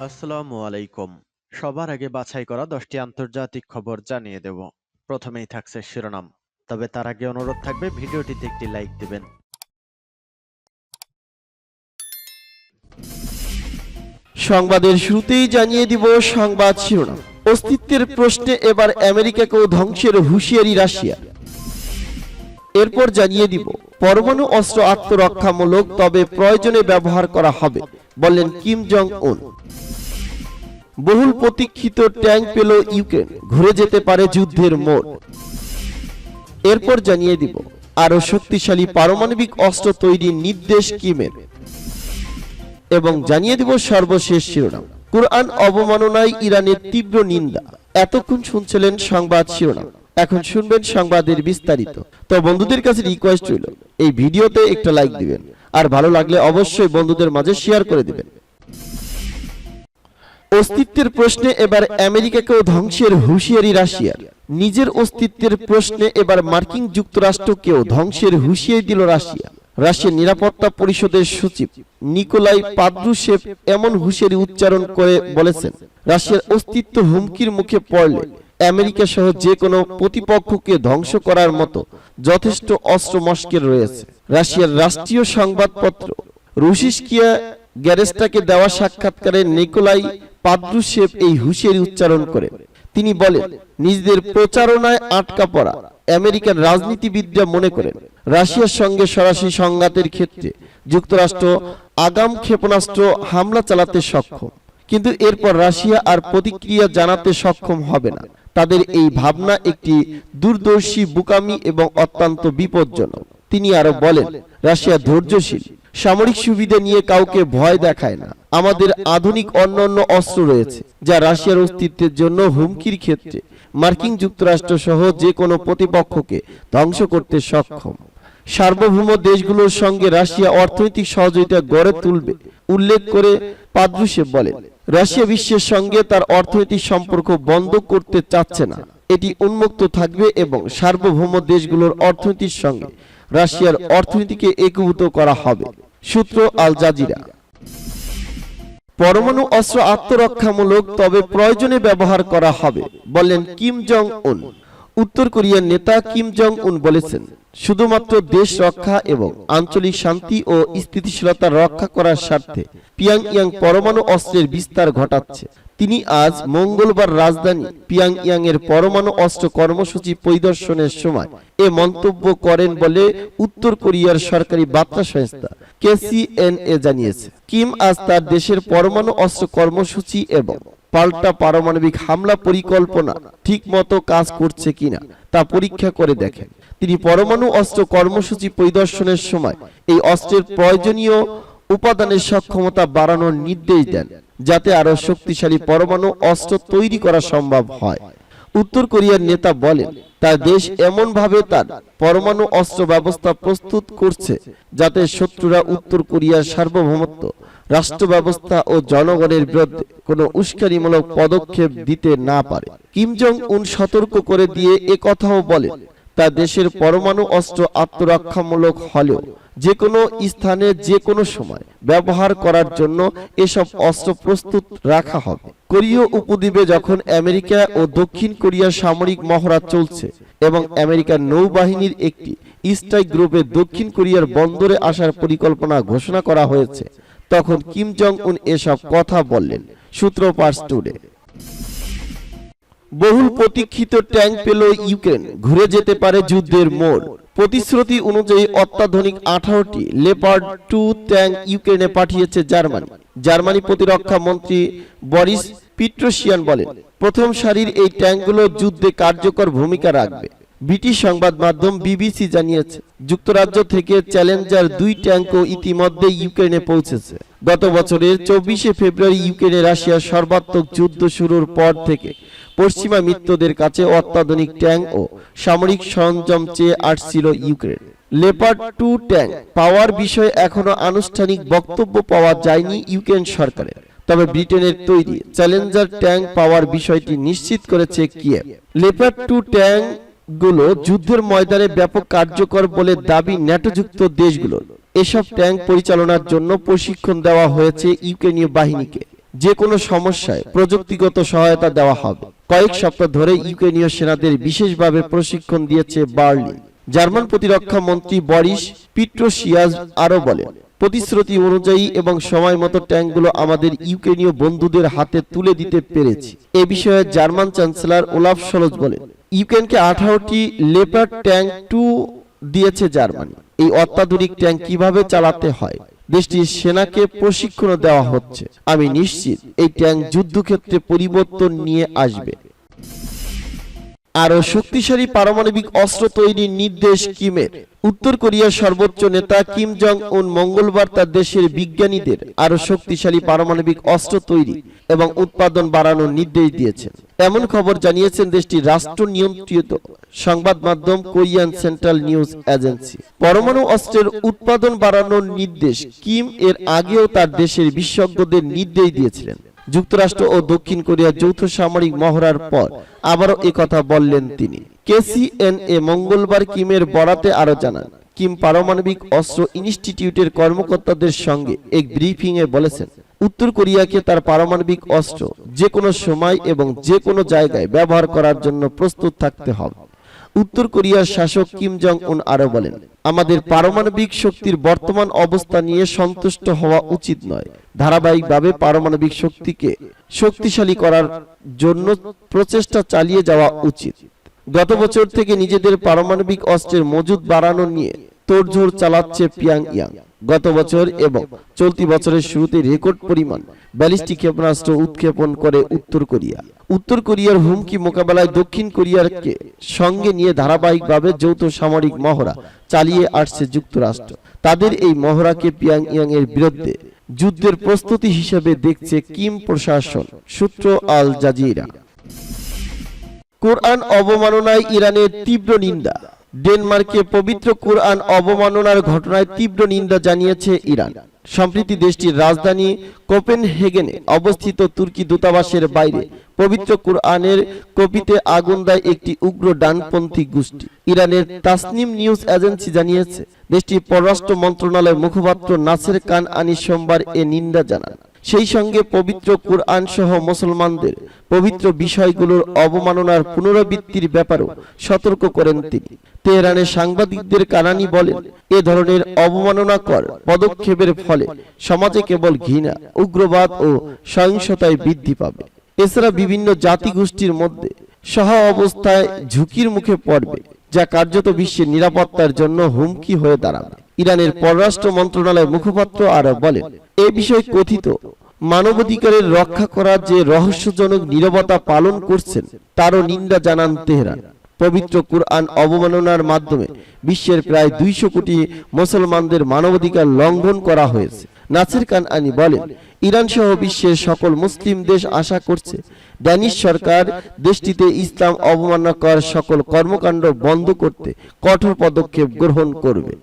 আসসালামু আলাইকুম। সবার আগে বাছাই করা 10টি আন্তর্জাতিক খবর জানিয়ে দেব। প্রথমেই থাকছে শিরোনাম। তবে তার আগে অনুরোধ থাকবে ভিডিওটিতে একটি লাইক দিবেন। সংবাদের শুরুতেই জানিয়ে দিব সংবাদ শিরোনাম। অস্তিত্বের প্রশ্নে এবার আমেরিকাকেও ধ্বংসের হুঁশিয়ারি রাশিয়া। এরপর জানিয়ে দিব পরমাণু অস্ত্র আত্মরক্ষামূলক, তবে প্রয়োজনে ব্যবহার করা হবে, বললেন কিম জং উন। বহুল প্রতীক্ষিত ট্যাঙ্ক পেল ইউক্রেন, ঘুরে যেতে পারে যুদ্ধের মোড়। এরপর জানিয়ে দিব আরো শক্তিশালী পারমাণবিক অস্ত্র তৈরির নির্দেশ কিমের। এবং জানিয়ে দিব সর্বশেষ শিরোনাম, কুরআন অবমাননায় ইরানের তীব্র নিন্দা। এতক্ষণ শুনছিলেন সংবাদ শিরোনাম, এখন শুনবেন সংবাদের বিস্তারিত। তো বন্ধুদের কাছে রিকোয়েস্ট রইল এই ভিডিওতে একটা লাইক দিবেন, আর ভালো লাগলে অবশ্যই বন্ধুদের মাঝে শেয়ার করে দিবেন। অস্তিত্বের প্রশ্নে এবার আমেরিকাকেও ধ্বংসের হুঁশিয়ারি রাশিয়ার। নিজের অস্তিত্বের প্রশ্নে এবার মার্কিন যুক্তরাষ্ট্রকেও ধ্বংসের হুঁশিয়ারি দিল রাশিয়া। রাশিয়ার নিরাপত্তা পরিষদের সচিব নিকোলাই পাদ্রুশেভ এমন হুঁশিয়ারি উচ্চারণ করে বলেছেন, রাশিয়ার অস্তিত্ব হুমকির মুখে পড়লে আমেরিকা সহ যে কোনো প্রতিপক্ষকে ধ্বংস করার মতো যথেষ্ট অস্ত্র মস্কের রয়েছে। রাশিয়ার রাষ্ট্রীয় সংবাদপত্র রুসিস্কিয়া গ্যারেস্টাকে দেওয়া সাক্ষাৎকারে নিকোলাই পাদ্রুশেভ এই হুঁশিয়ারি উচ্চারণ করে তিনি বলেন, নিজেদের প্রচারণায় আটকা পড়া আমেরিকার রাজনীতিবিদরা মনে করেন রাশিয়ার সঙ্গে সরাসরি সংঘাতের ক্ষেত্রে যুক্তরাষ্ট্র আগাম ক্ষেপণাস্ত্র হামলা চালাতে সক্ষম, কিন্তু এরপর রাশিয়া আর প্রতিক্রিয়া জানাতে সক্ষম হবে না। তাদের এই ভাবনা একটি দূরদর্শী বোকামি এবং অত্যন্ত বিপজ্জনক। তিনি আরো বলেন, রাশিয়া ধৈর্যশীল, সামরিক সুবিধা নিয়ে কাউকে ভয় দেখায় না। আমাদের আধুনিক অন্যান্য অস্ত্র রয়েছে যা রাশিয়ার অস্তিত্বের জন্য হুমকির ক্ষেত্রে মার্কিন যুক্তরাষ্ট্র সহ যে কোনো প্রতিপক্ষকে ধ্বংস করতে সক্ষম। সার্বভৌম দেশগুলোর সঙ্গে রাশিয়া অর্থনৈতিক সহযোগিতা গড়ে তুলবে উল্লেখ করে পাদ্রুশেভ বলেন, রাশিয়া বিশ্বের সঙ্গে তার অর্থনৈতিক সম্পর্ক বন্ধ করতে চাচ্ছে না, এটি উন্মুক্ত থাকবে এবং সার্বভৌম দেশগুলোর অর্থনীতির সঙ্গে রাশিয়ার অর্থনীতিকে একীভূত করা হবে। সূত্র আল জাজিরা। পরমাণু অস্ত্র আত্মরক্ষামূলক, তবে প্রয়োজনে ব্যবহার করা হবে, বললেন কিম জং উন। উত্তর কোরিয়ার নেতা কিম জং উন বলেছেন, শুধুমাত্র দেশ রক্ষা এবং আঞ্চলিক শান্তি ও স্থিতিশীলতা রক্ষা করার স্বার্থে পিয়াংইয়াং পরমাণু অস্ত্রের বিস্তার ঘটাচ্ছে। তিনি আজ মঙ্গলবার রাজধানী পিয়াংইয়াং এর পরমাণু অস্ত্র কর্মসূচি পরিদর্শনের সময় এ মন্তব্য করেন বলে উত্তর কোরিয়ার সরকারি বার্তা সংস্থা KCNA জানিয়েছে। কিম আজ তার দেশের পরমাণু অস্ত্র কর্মসূচি এবং পাল্টা পারমাণবিক হামলা পরিকল্পনা ঠিকমতো কাজ করছে কিনা তা পরীক্ষা করে দেখেন। তিনি পরমাণু অস্ত্র কর্মসূচি পরিদর্শনের সময় এই অস্ত্রের প্রয়োজনীয় উপাদানের সক্ষমতা বাড়ানোর নির্দেশ দেন, যাতে আরো শক্তিশালী পরমাণু অস্ত্র তৈরি করা সম্ভব হয়। উত্তর কোরিয়ার নেতা বলেন, তার দেশ এমনভাবে তার পরমাণু অস্ত্র ব্যবস্থা প্রস্তুত করছে যাতে শত্রুরা উত্তর কোরিয়ার সার্বভৌমত্ব, রাষ্ট্র ব্যবস্থা ও জনগণের বিরুদ্ধে কোনো উস্কানিমূলক পদক্ষেপ দিতে না পারে। কিম জং উন সতর্ক করে দিয়ে একথাও বলেন, তার দেশের পরমাণু অস্ত্র আত্মরক্ষামূলক হলেও যে কোনো স্থানে যে কোনো সময় ব্যবহার করার জন্য এসব অস্ত্র প্রস্তুত রাখা হবে। কোরীয় উপদ্বীপে যখন আমেরিকা ও দক্ষিণ কোরিয়ার সামরিক মহড়া চলছে এবং আমেরিকার নৌবাহিনীর একটি স্ট্রাইক গ্রুপে দক্ষিণ কোরিয়ার বন্দরে আসার পরিকল্পনা ঘোষণা করা হয়েছে, তখন কিম জং উন এসব কথা বললেন। সূত্র পার্স টুডে। বহুল প্রতীক্ষিত ট্যাঙ্ক পেল ইউক্রেন, ঘুরে যেতে পারে যুদ্ধের মোড়। প্রতিশ্রুতি অনুযায়ী অত্যাধুনিক 18টি লেপার্ড 2 ট্যাঙ্ক ইউক্রেনে পাঠিয়েছে জার্মানি। জার্মানি প্রতিরক্ষা মন্ত্রী বরিস পিস্টোরিয়ান বলেন, প্রথম সারির এই ট্যাঙ্কগুলো যুদ্ধে কার্যকর ভূমিকা রাখবে। ব্রিটিশ সংবাদ মাধ্যম বিবিসি জানিয়েছে, যুক্তরাজ্য থেকে চ্যালেঞ্জার 2 ট্যাঙ্কও ইতিমধ্যে ইউক্রেনে পৌঁছেছে। গত বছরের 24শে ফেব্রুয়ারি ইউক্রেনে রাশিয়ার সর্বাত্মক যুদ্ধ শুরুর পর থেকে পশ্চিমা মিত্রদের কাছে অত্যাধুনিক ট্যাঙ্ক ও সামরিক সরঞ্জাম চেয়ে আসছিল ইউক্রেন। লেপার্ড 2 ট্যাঙ্ক পাওয়ার বিষয়ে এখনো আনুষ্ঠানিক বক্তব্য পাওয়া যায়নি ইউক্রেন সরকারের, তবে ব্রিটেনের তৈরি চ্যালেঞ্জার ট্যাঙ্ক পাওয়ার বিষয়টি নিশ্চিত করেছে কিয়েভ। লেপার্ড 2 ট্যাঙ্ক গুলো যুদ্ধের ময়দানে ব্যাপক কার্যকর বলে দাবি ন্যাটোযুক্ত দেশগুলোর। এসব ট্যাঙ্ক পরিচালনার জন্য প্রশিক্ষণ দেওয়া হয়েছে ইউক্রেনীয় বাহিনীকে। যে কোনো সমস্যায় প্রযুক্তিগত সহায়তা দেওয়া হবে। কয়েক সপ্তাহ ধরে ইউক্রেনীয় সেনাদের বিশেষভাবে প্রশিক্ষণ দিয়েছে বার্লিন। জার্মান প্রতিরক্ষা মন্ত্রী বরিস পিস্টোরিয়াস আরো বলেন, প্রতিশ্রুতি অনুযায়ী এবং সময় মতো ট্যাঙ্কগুলো আমাদের ইউক্রেনীয় বন্ধুদের হাতে তুলে দিতে পেরেছি। এ বিষয়ে জার্মান চ্যান্সেলর ওলাফ শলজ বলেন, ইউক্রেনকে 18টি লেপার্ড ট্যাঙ্ক 2 দিয়েছে জার্মানি। এই অত্যাধুনিক ট্যাঙ্ক কিভাবে চালাতে হয় দেশটির সেনাকে প্রশিক্ষণ দেওয়া হচ্ছে। আমি নিশ্চিত এই ট্যাঙ্ক যুদ্ধক্ষেত্রে পরিবর্তন নিয়ে আসবে। আরো শক্তিশালী পারমাণবিক অস্ত্র তৈরির নির্দেশ কিমের। উত্তর কোরিয়ার সর্বোচ্চ নেতা কিম জং উন মঙ্গলবার তার দেশের বিজ্ঞানীদের আরো শক্তিশালী পারমাণবিক অস্ত্র তৈরি এবং উৎপাদন বাড়ানোর নির্দেশ দিয়েছেন। এমন খবর জানিয়েছেন দেশটির রাষ্ট্র নিয়ন্ত্রিত সংবাদ মাধ্যম কোরিয়ান সেন্ট্রাল নিউজ এজেন্সি। পরমাণু অস্ত্রের উৎপাদন বাড়ানোর নির্দেশ কিম এর আগেও তার দেশের বিশেষজ্ঞদের নির্দেশ দিয়েছিলেন। যুক্তরাষ্ট্র ও দক্ষিণ কোরিয়ার যৌথ সামরিক মহড়ার পর আবারও একথা বললেন তিনি। কেসিএনএ মঙ্গলবার কিমের বরাতে আরো জানান, কিম পারমাণবিক অস্ত্র ইনস্টিটিউটের কর্মকর্তাদের সঙ্গে এক ব্রিফিংয়ে বলেছেন, উত্তর কোরিয়াকে তার পারমাণবিক অস্ত্র যে কোনো সময় এবং যে কোনো জায়গায় ব্যবহার করার জন্য প্রস্তুত থাকতে হবে। উত্তর কোরিয়ার শাসক কিম জং উন আরো বলেন, আমাদের পারমাণবিক শক্তির বর্তমান অবস্থা নিয়ে সন্তুষ্ট হওয়া উচিত নয়। ধারাবাহিকভাবে পারমাণবিক শক্তিকে শক্তিশালী করার জন্য প্রচেষ্টা চালিয়ে যাওয়া উচিত। গত বছর থেকে নিজেদের পারমাণবিক অস্ত্রের মজুদ বাড়ানো নিয়ে তোড়জোড় চালাচ্ছে পিয়ংইয়াং। গত বছর এবং চলতি বছরের শুরুতে রেকর্ড পরিমাণ ব্যালিস্টিক ক্ষেপণাস্ত্র উৎক্ষেপণ করে উত্তর কোরিয়া। উত্তর কোরিয়ার হুমকি মোকাবেলায় দক্ষিণ কোরিয়াকে সঙ্গে নিয়ে ধারাবাহিকভাবে যৌথ সামরিক মহড়া চালিয়ে আসছে যুক্তরাষ্ট্র। তাদের এই মহড়াকে পিয়ংইয়াং এর বিরুদ্ধে যুদ্ধের প্রস্তুতি হিসেবে দেখছে কিম প্রশাসন। সূত্র আল জাজিরা। কোরআন অবমাননায় ইরানের তীব্র নিন্দা। ডেনমার্কে পবিত্র কোরআন অবমাননার ঘটনায় তীব্র নিন্দা জানিয়েছে ইরান। সম্প্রতি দেশটির রাজধানী কোপেনহেগেনে অবস্থিত তুর্কি দূতাবাসের বাইরে পবিত্র কোরআনের কপিতে আগুন দেয় একটি উগ্র ডানপন্থী গোষ্ঠী। ইরানের তাসনিম নিউজ এজেন্সি জানিয়েছে, দেশটির পররাষ্ট্র মন্ত্রণালয়ের মুখপাত্র নাসের কানআনি সোমবার এ নিন্দা জানান। সেই সঙ্গে পবিত্র কোরআন সহ মুসলমানদের পবিত্র বিষয়গুলোর অবমাননার পুনরাবৃত্তির ব্যাপারেও সতর্ক করেন তিনি। তেহরানের সাংবাদিকদের কানানি বলেন, এ ধরনের অবমাননাকর পদক্ষেপের ফলে সমাজে কেবল ঘৃণা, উগ্রবাদ ও সহিংসতায় বৃদ্ধি পাবে। এছাড়া বিভিন্ন জাতিগোষ্ঠীর মধ্যে সহ অবস্থায় ঝুঁকির মুখে পড়বে, যা কার্যত বিশ্বের নিরাপত্তার জন্য হুমকি হয়ে দাঁড়াবে। ইরানের পররাষ্ট্র মন্ত্রণালয়ের মুখপাত্র আরো বলেন, এ বিষয়ে কথিত মানবাধিকারের রক্ষা করার যে রহস্যজনক নীরবতা পালন করছেন তারও নিন্দা জানান তেহরান। পবিত্র কুরআন অবমাননার মাধ্যমে বিশ্বের প্রায় 200 কোটি মুসলমানদের মানবাধিকার লঙ্ঘন করা হয়েছে। নাসির কানআনি বলেন, ইরান সহ বিশ্বের সকল মুসলিম দেশ আশা করছে ড্যানিশ সরকার দেশটিতে ইসলাম অবমাননাকর সকল কর্মকাণ্ড বন্ধ করতে কঠোর পদক্ষেপ গ্রহণ করবে।